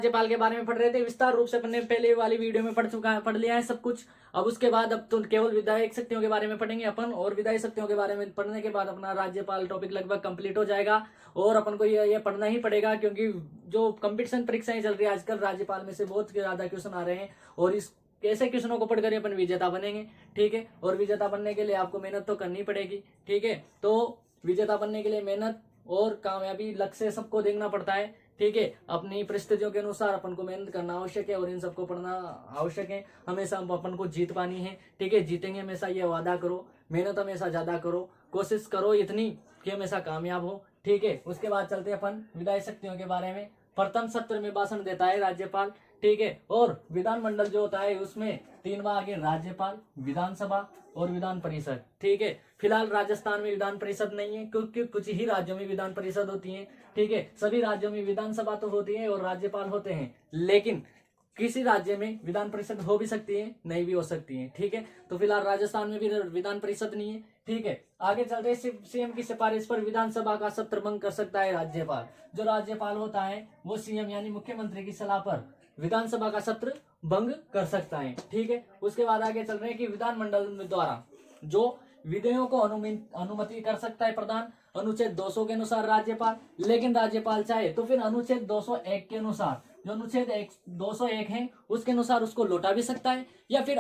राज्यपाल के बारे में पढ़ रहे थे, विस्तार रूप से अपने पहले वाली वीडियो में पढ़ लिया है सब कुछ। अब उसके बाद अब तो केवल विधायक शक्तियों के बारे में पढ़ेंगे अपन, और विधायक शक्तियों के बारे में पढ़ने के बाद अपना राज्यपाल टॉपिक लगभग कंप्लीट हो जाएगा। और अपन को ये पढ़ना ही पड़ेगा, क्योंकि जो कंपटीशन परीक्षाएं चल रही है आजकल, राज्यपाल में से बहुत ज्यादा क्वेश्चन आ रहे हैं, और इस ऐसे क्वेश्चनों को पढ़कर अपन विजेता बनेंगे। ठीक है, और विजेता बनने के लिए आपको मेहनत तो करनी पड़ेगी। ठीक है, तो विजेता बनने के लिए मेहनत और कामयाबी लक्ष्य सबको देखना पड़ता है। ठीक है, अपनी परिस्थितियों के अनुसार अपन को मेहनत करना आवश्यक है, और इन सबको पढ़ना आवश्यक है। हमेशा अपन को जीत पानी है। ठीक है, जीतेंगे हमेशा, ये वादा करो। मेहनत हमेशा ज्यादा करो, कोशिश करो इतनी कि हमेशा कामयाब हो। ठीक है, उसके बाद चलते हैं अपन विधायक शक्तियों के बारे में। प्रथम सत्र में भाषण देता है राज्यपाल। ठीक है, और विधानमंडल जो होता है उसमें 3 भाग है, राज्यपाल, विधानसभा और विधान परिषद। ठीक है, फिलहाल राजस्थान में विधान परिषद नहीं है, क्योंकि कुछ ही राज्यों में विधान परिषद होती है। ठीक है, सभी राज्यों में विधानसभा तो होती है और राज्यपाल होते हैं, लेकिन किसी राज्य में विधान परिषद हो भी सकती है, नहीं भी हो सकती है। ठीक है, तो फिलहाल राजस्थान में भी विधान परिषद नहीं है। ठीक है, आगे चलते हैं। सीएम की सिफारिश पर विधानसभा का सत्र भंग कर सकता है राज्यपाल। जो राज्यपाल होता है वो सीएम यानी मुख्यमंत्री की सलाह पर विधानसभा का सत्र भंग कर सकता है। ठीक है, उसके बाद आगे चल रहे हैं कि विधानमंडल द्वारा जो विधेयकों को अनुमति कर सकता है प्रधान, अनुच्छेद 200 के अनुसार राज्यपाल। लेकिन राज्यपाल चाहे तो फिर अनुच्छेद 201 के अनुसार, जो अनुच्छेद 201 है उसके अनुसार उसको लौटा भी सकता है, या फिर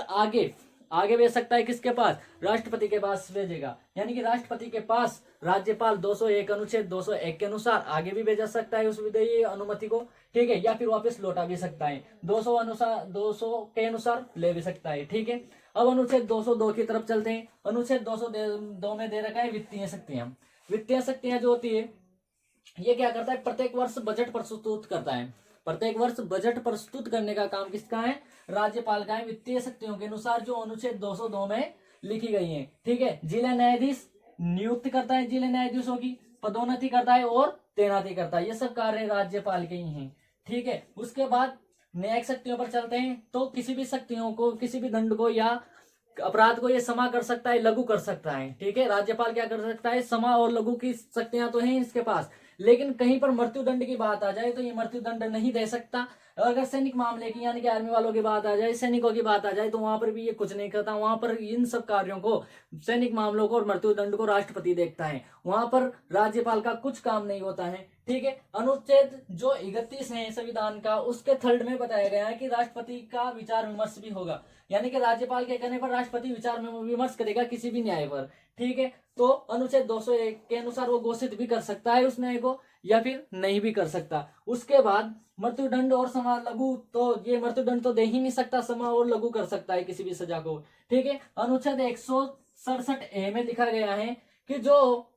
आगे भेज सकता है। किसके पास? राष्ट्रपति के पास भेजेगा, यानी कि राष्ट्रपति के पास राज्यपाल 201 अनुच्छेद 201 के अनुसार आगे भी भेजा सकता है उस विधेयक अनुमति को। ठीक है, या फिर वापस लौटा भी सकता है। 200 के अनुसार ले भी सकता है। ठीक है, अब अनुच्छेद 202 की तरफ चलते हैं। अनुच्छेद 202 में दे रखा है वित्तीय शक्तियां। वित्तीय शक्तियां जो होती है ये क्या करता है? प्रत्येक वर्ष बजट प्रस्तुत करता है। प्रत्येक वर्ष बजट प्रस्तुत करने का काम किसका है? राज्यपाल का है, वित्तीय शक्तियों के अनुसार जो अनुच्छेद 202 में लिखी गई है। ठीक है, जिला न्यायाधीश नियुक्त करता है, जिला न्यायाधीशों की पदोन्नति करता है और तैनाती करता है। ये सब कार्य राज्यपाल के ही हैं। ठीक है, उसके बाद न्यायिक शक्तियों पर चलते हैं। तो किसी भी शक्तियों को, किसी भी दंड को या अपराध को ये क्षमा कर सकता है, लघु कर सकता है। ठीक है, राज्यपाल क्या कर सकता है? क्षमा और लघु की शक्तियां तो हैं इसके पास, लेकिन कहीं पर मृत्यु दंड की बात आ जाए तो ये मृत्यु दंड नहीं दे सकता। अगर सैनिक मामले की यानी कि आर्मी वालों की बात आ जाए, सैनिकों की बात आ जाए, तो वहां पर भी ये कुछ नहीं करता। वहां पर इन सब कार्यों को, सैनिक मामलों को और मृत्यु दंड को राष्ट्रपति देखता है। वहां पर राज्यपाल का कुछ काम नहीं होता है। ठीक है, अनुच्छेद जो 31 है संविधान का, उसके 3rd में बताया गया है कि राष्ट्रपति का विचार विमर्श भी होगा, यानी कि राज्यपाल के कहने पर राष्ट्रपति विचार विमर्श करेगा किसी भी न्याय पर। ठीक है, तो अनुच्छेद 201 के अनुसार वो घोषित भी कर सकता है उस न्याय को, या फिर नहीं भी कर सकता। उसके बाद मृत्युदंड और समा लघु, तो ये मृत्युदंड तो दे ही नहीं सकता, समा और लघु कर सकता है किसी भी सजा को। ठीक है, अनुच्छेद 167A में लिखा गया है कि जो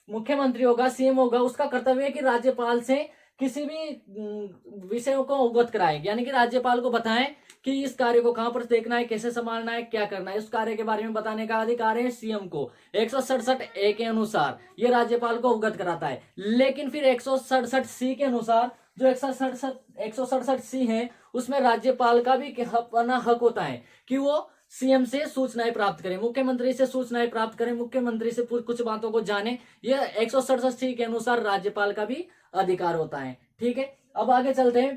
मुख्यमंत्री होगा, सीएम होगा, उसका कर्तव्य है कि राज्यपाल से किसी भी विषयों को अवगत कराए, यानी कि राज्यपाल को बताएं कि इस कार्य को कहां पर देखना है, कैसे संभालना है, क्या करना है, उस कार्य के बारे में बताने का अधिकार है सीएम को। 167A के अनुसार ये राज्यपाल को अवगत कराता है। लेकिन फिर 167C के अनुसार, जो 167C है, उसमें राज्यपाल का भी अपना हक होता है कि वो सीएम से सूचनाएं प्राप्त करें, मुख्यमंत्री से सूचनाएं प्राप्त करें, मुख्यमंत्री से कुछ बातों को जाने। ये 167C के अनुसार राज्यपाल का भी अधिकार होता है। ठीक है, अब आगे चलते हैं।